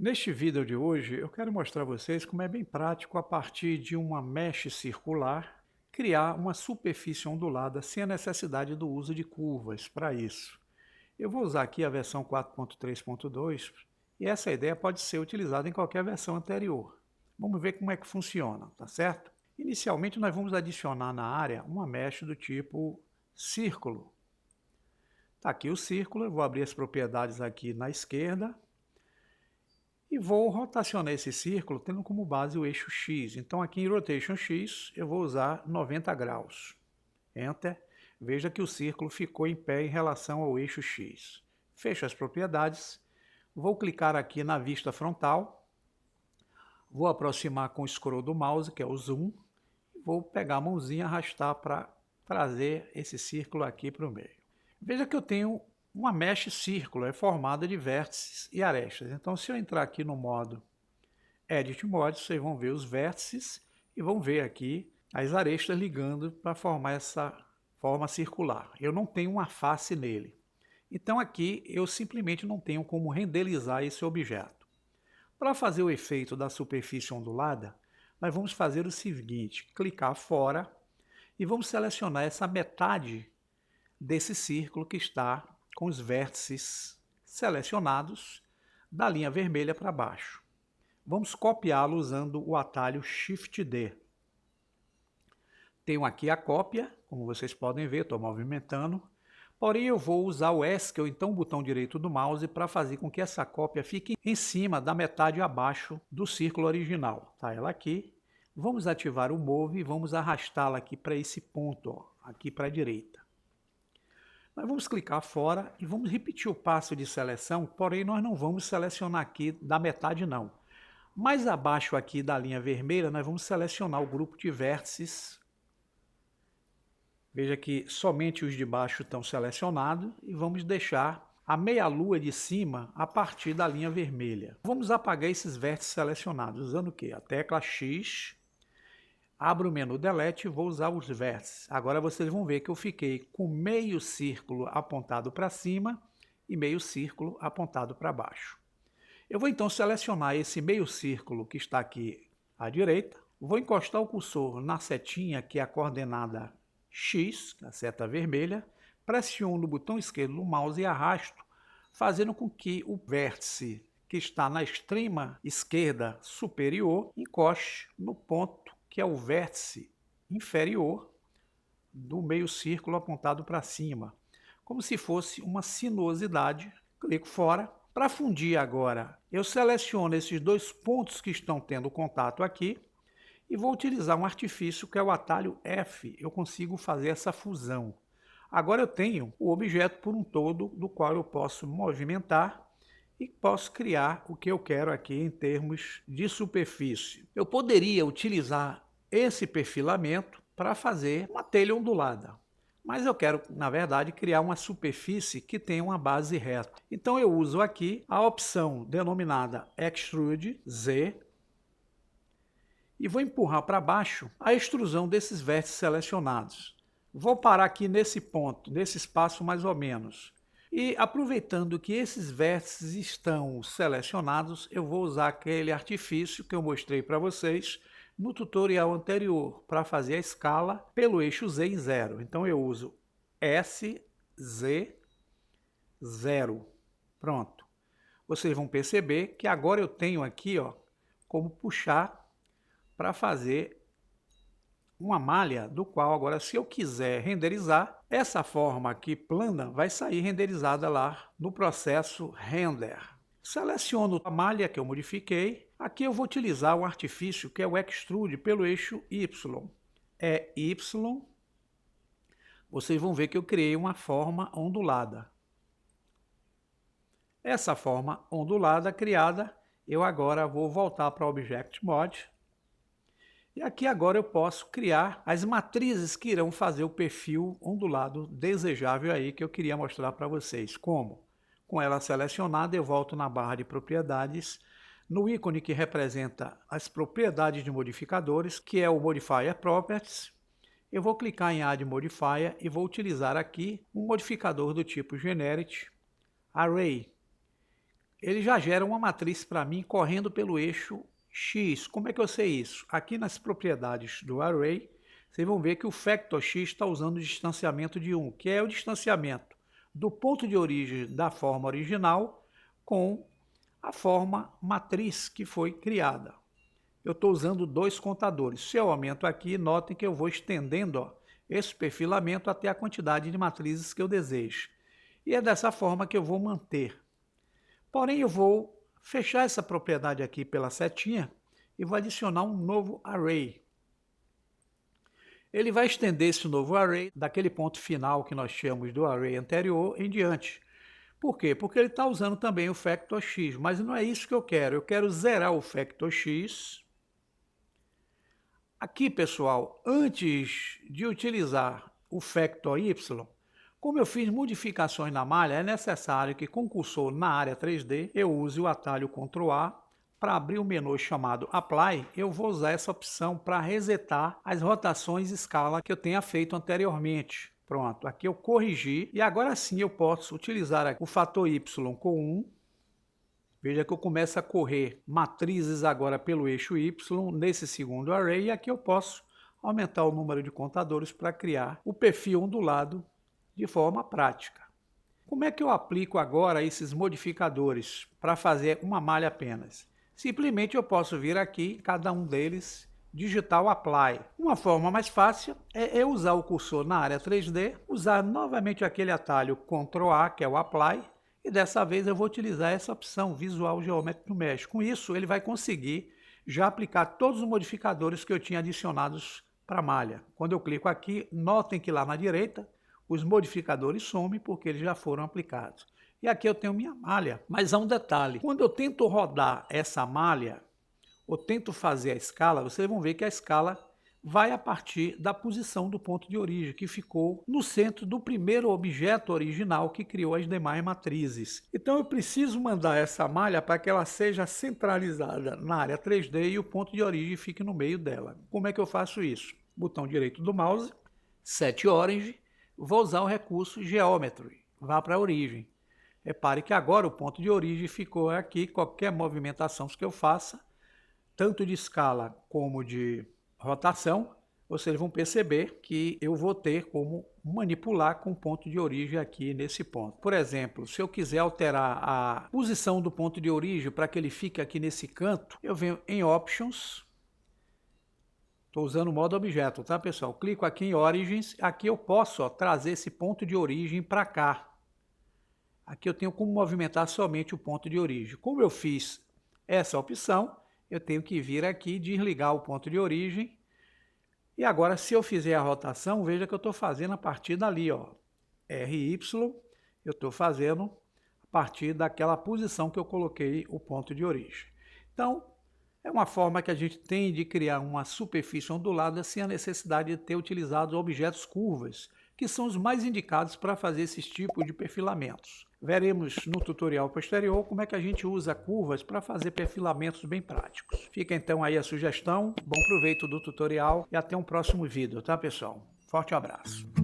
Neste vídeo de hoje, eu quero mostrar a vocês como é bem prático, a partir de uma mesh circular, criar uma superfície ondulada sem a necessidade do uso de curvas para isso. Eu vou usar aqui a versão 4.3.2 e essa ideia pode ser utilizada em qualquer versão anterior. Vamos ver como é que funciona, tá certo? Inicialmente, nós vamos adicionar na área uma mesh do tipo círculo. Está aqui o círculo, eu vou abrir as propriedades aqui na esquerda. E vou rotacionar esse círculo tendo como base o eixo X. Então aqui em Rotation X eu vou usar 90 graus. Enter. Veja que o círculo ficou em pé em relação ao eixo X. Fecho as propriedades. Vou clicar aqui na vista frontal. Vou aproximar com o scroll do mouse, que é o zoom. E vou pegar a mãozinha e arrastar para trazer esse círculo aqui para o meio. Veja que eu tenho uma mesh círculo, é formada de vértices e arestas. Então, se eu entrar aqui no modo Edit Mode, vocês vão ver os vértices e vão ver aqui as arestas ligando para formar essa forma circular. Eu não tenho uma face nele. Então aqui eu simplesmente não tenho como renderizar esse objeto. Para fazer o efeito da superfície ondulada, nós vamos fazer o seguinte: clicar fora e vamos selecionar essa metade desse círculo que está com os vértices selecionados da linha vermelha para baixo. Vamos copiá-lo usando o atalho Shift D. Tenho aqui a cópia, como vocês podem ver, estou movimentando. Porém, eu vou usar o ESC, ou então o botão direito do mouse, para fazer com que essa cópia fique em cima da metade abaixo do círculo original. Tá ela aqui. Vamos ativar o Move e vamos arrastá-la aqui para esse ponto, ó, aqui para a direita. Nós vamos clicar fora e vamos repetir o passo de seleção, porém nós não vamos selecionar aqui da metade não. Mais abaixo aqui da linha vermelha, nós vamos selecionar o grupo de vértices. Veja que somente os de baixo estão selecionados e vamos deixar a meia-lua de cima a partir da linha vermelha. Vamos apagar esses vértices selecionados usando o quê? A tecla X. Abro o menu Delete e vou usar os vértices. Agora vocês vão ver que eu fiquei com meio círculo apontado para cima e meio círculo apontado para baixo. Eu vou então selecionar esse meio círculo que está aqui à direita. Vou encostar o cursor na setinha, que é a coordenada X, a seta vermelha. Pressiono o botão esquerdo do mouse e arrasto, fazendo com que o vértice que está na extrema esquerda superior encoste no ponto que é o vértice inferior do meio círculo apontado para cima, como se fosse uma sinuosidade. Clico fora. Para fundir agora, eu seleciono esses dois pontos que estão tendo contato aqui e vou utilizar um artifício que é o atalho F. Eu consigo fazer essa fusão. Agora eu tenho o objeto por um todo, do qual eu posso movimentar e posso criar o que eu quero aqui em termos de superfície. Eu poderia utilizar esse perfilamento para fazer uma telha ondulada, mas eu quero, na verdade, criar uma superfície que tenha uma base reta. Então eu uso aqui a opção denominada Extrude Z e vou empurrar para baixo a extrusão desses vértices selecionados. Vou parar aqui nesse ponto, nesse espaço mais ou menos. E aproveitando que esses vértices estão selecionados, eu vou usar aquele artifício que eu mostrei para vocês no tutorial anterior, para fazer a escala pelo eixo Z em 0. Então eu uso SZ0. Pronto. Vocês vão perceber que agora eu tenho aqui, ó, como puxar para fazer uma malha, do qual agora, se eu quiser renderizar, essa forma aqui plana vai sair renderizada lá no processo Render. Seleciono a malha que eu modifiquei. Aqui eu vou utilizar o artifício que é o Extrude pelo eixo Y. É Y. Vocês vão ver que eu criei uma forma ondulada. Essa forma ondulada criada, eu agora vou voltar para o Object Mode. E aqui agora eu posso criar as matrizes que irão fazer o perfil ondulado desejável aí que eu queria mostrar para vocês. Como? Com ela selecionada, eu volto na barra de propriedades, no ícone que representa as propriedades de modificadores, que é o Modifier Properties. Eu vou clicar em Add Modifier e vou utilizar aqui um modificador do tipo Generic Array. ele já gera uma matriz para mim correndo pelo eixo X. Como é que eu sei isso? Aqui nas propriedades do array, vocês vão ver que o factor X está usando o distanciamento de 1, que é o distanciamento do ponto de origem da forma original com a forma matriz que foi criada. Eu estou usando 2 contadores. Se eu aumento aqui, notem que eu vou estendendo esse perfilamento até a quantidade de matrizes que eu desejo. E é dessa forma que eu vou manter. Porém, eu vou fechar essa propriedade aqui pela setinha e vou adicionar um novo array. Ele vai estender esse novo array daquele ponto final que nós tínhamos do array anterior em diante. Por quê? Porque ele está usando também o factor x, mas não é isso que eu quero. Eu quero zerar o factor x. Aqui, pessoal, antes de utilizar o factor y, como eu fiz modificações na malha, é necessário que com o cursor na área 3D eu use o atalho Ctrl A. Para abrir o menu chamado Apply, eu vou usar essa opção para resetar as rotações escala que eu tenha feito anteriormente. Pronto, aqui eu corrigi e agora sim eu posso utilizar o fator y com 1. Veja que eu começo a correr matrizes agora pelo eixo y nesse segundo array e aqui eu posso aumentar o número de contadores para criar o perfil ondulado de forma prática. Como é que eu aplico agora esses modificadores para fazer uma malha apenas? Simplesmente eu posso vir aqui, cada um deles, digitar o Apply. Uma forma mais fácil é eu usar o cursor na área 3D, usar novamente aquele atalho Ctrl A, que é o Apply, e dessa vez eu vou utilizar essa opção Visual Geometry Mesh. Com isso, ele vai conseguir já aplicar todos os modificadores que eu tinha adicionados para a malha. Quando eu clico aqui, notem que lá na direita, os modificadores somem porque eles já foram aplicados. E aqui eu tenho minha malha, mas há um detalhe. Quando eu tento rodar essa malha, ou tento fazer a escala, vocês vão ver que a escala vai a partir da posição do ponto de origem, que ficou no centro do primeiro objeto original que criou as demais matrizes. Então eu preciso mandar essa malha para que ela seja centralizada na área 3D e o ponto de origem fique no meio dela. Como é que eu faço isso? Botão direito do mouse, Set Origin, vou usar o recurso Geometry, vá para a origem. Repare que agora o ponto de origem ficou aqui, qualquer movimentação que eu faça, tanto de escala como de rotação, vocês vão perceber que eu vou ter como manipular com o ponto de origem aqui nesse ponto. Por exemplo, se eu quiser alterar a posição do ponto de origem para que ele fique aqui nesse canto, eu venho em Options, estou usando o modo objeto, tá pessoal? Clico aqui em Origins, aqui eu posso trazer esse ponto de origem para cá. Aqui eu tenho como movimentar somente o ponto de origem. Como eu fiz essa opção, eu tenho que vir aqui, desligar o ponto de origem. E agora, se eu fizer a rotação, veja que eu estou fazendo a partir dali, ó. RY, eu estou fazendo a partir daquela posição que eu coloquei o ponto de origem. Então, é uma forma que a gente tem de criar uma superfície ondulada sem a necessidade de ter utilizado objetos curvas, que são os mais indicados para fazer esses tipos de perfilamentos. Veremos no tutorial posterior como é que a gente usa curvas para fazer perfilamentos bem práticos. Fica então aí a sugestão, bom proveito do tutorial e até um próximo vídeo, tá pessoal? Forte abraço!